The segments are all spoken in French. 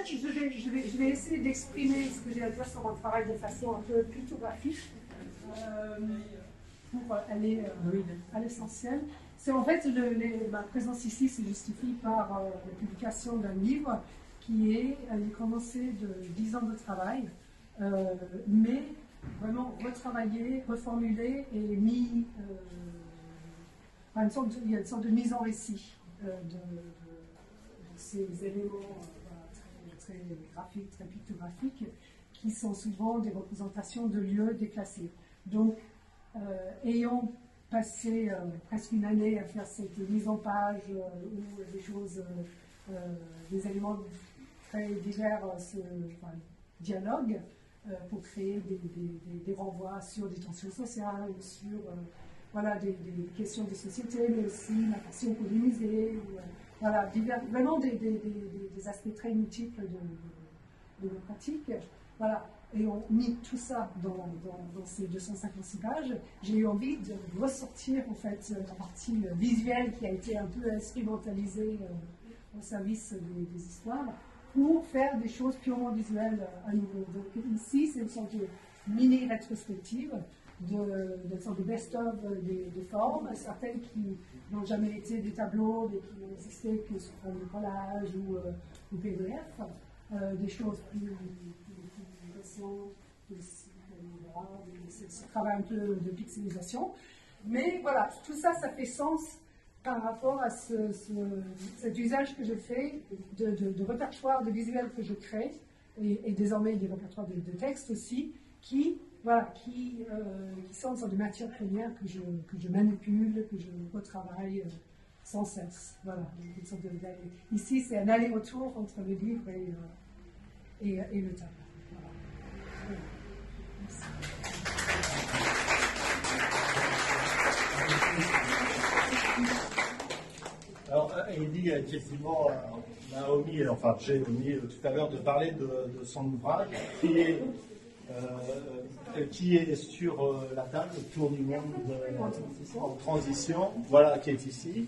fait, je vais essayer d'exprimer ce que j'ai à dire sur mon travail de façon un peu plutôt graphique, pour aller à l'essentiel. C'est en fait, ma présence ici se justifie par la publication d'un livre qui j'ai commencé de 10 ans de travail, mais vraiment retravaillé, reformulé et mis, il y a une sorte de mise en récit de ces éléments très graphiques, très pictographiques, qui sont souvent des représentations de lieux déclassés. Donc, ayant passé presque une année à faire cette mise en page où des choses, des éléments très divers dialoguent pour créer des renvois sur des tensions sociales, sur des questions de société, mais aussi la passion pour les musées, vraiment des aspects très multiples de nos pratiques. Voilà. Et on mit tout ça dans ces 256 pages. J'ai eu envie de ressortir en fait la partie visuelle qui a été un peu instrumentalisée au service des histoires pour faire des choses purement visuelles à nouveau. Donc ici, c'est une sorte de mini-rétrospective, une sorte de best-of des formes, certaines qui n'ont jamais été des tableaux, mais qui n'ont existé que sous forme de collage ou PDF, des choses plus ce travail un peu de pixelisation. Mais voilà, tout ça, ça fait sens par rapport à cet usage que je fais de répertoire de visuels que je crée, et désormais des répertoires de textes aussi, qui sont une sorte de matière première que je manipule, que je retravaille sans cesse. Voilà. Ici, c'est un aller-retour entre le livre et le tableau. Alors, il dit effectivement, on a omis, enfin j'ai omis tout à l'heure de parler de son ouvrage qui est sur la table, le Tour du monde en transition, voilà, qui est ici,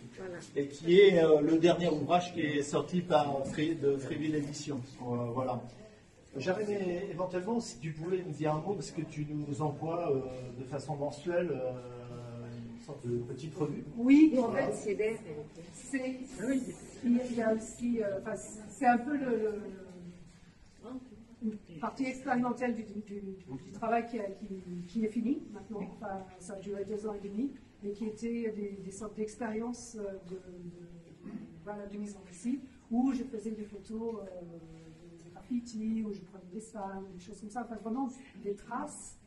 et qui est le dernier ouvrage qui est sorti de Friville Éditions. Voilà. J'aurais éventuellement, si tu pouvais nous dire un mot, parce que tu nous envoies de façon mensuelle une sorte de petite revue. Oui, en fait, il y a aussi, c'est un peu une partie expérimentale du travail qui est fini maintenant. Enfin, ça a duré 2 ans et demi, mais qui était des sortes d'expériences de mise en récit, où je faisais des photos où je prenais des femmes, des choses comme ça, enfin, vraiment des traces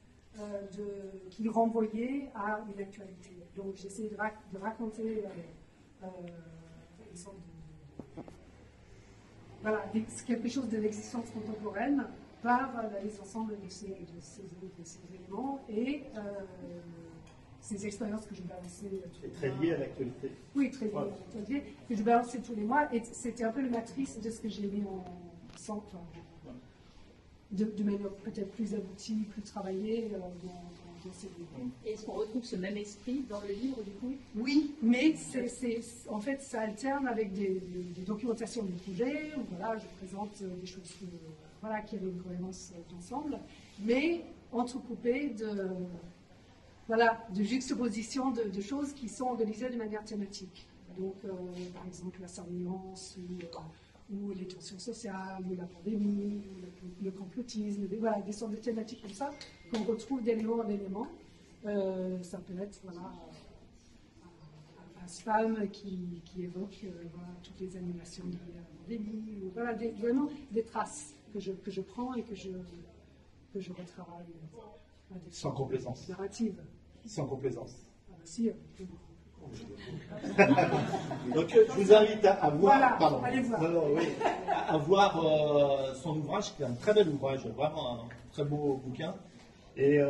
qui renvoyaient à une actualité. Donc j'essayais de raconter une sorte quelque chose de l'existence contemporaine par la mise ensemble de ces éléments et ces expériences que je balançais. C'est très lié à l'actualité. Oui, très lié à l'actualité, que je balançais tous les mois, et c'était un peu la matrice de ce que j'ai mis en centre, de manière peut-être plus aboutie, plus travaillée dans ces livres. Et est-ce qu'on retrouve ce même esprit dans le livre, du coup? Oui, mais en fait, ça alterne avec des documentations du projet, où voilà, je présente des choses qui avaient une cohérence d'ensemble, mais entrecoupées de juxtaposition de choses qui sont organisées de manière thématique. Donc, par exemple, la surveillance, ou les tensions sociales, ou la pandémie, ou le complotisme, des sortes de thématiques comme ça, qu'on retrouve d'élément en élément. Ça peut être un spam qui évoque toutes les animations de la pandémie, ou vraiment des traces que je prends et que je retravaille. Sans complaisance. Narrative. Sans complaisance. Si, donc je vous invite à voir, allez voir. À voir son ouvrage, qui est un très bel ouvrage, vraiment un très beau bouquin, et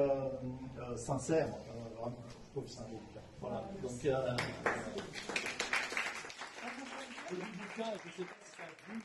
sincère, vraiment, je trouve que c'est un beau bouquin. Voilà. Donc, le bouquin, je ne sais pas si ça a vu,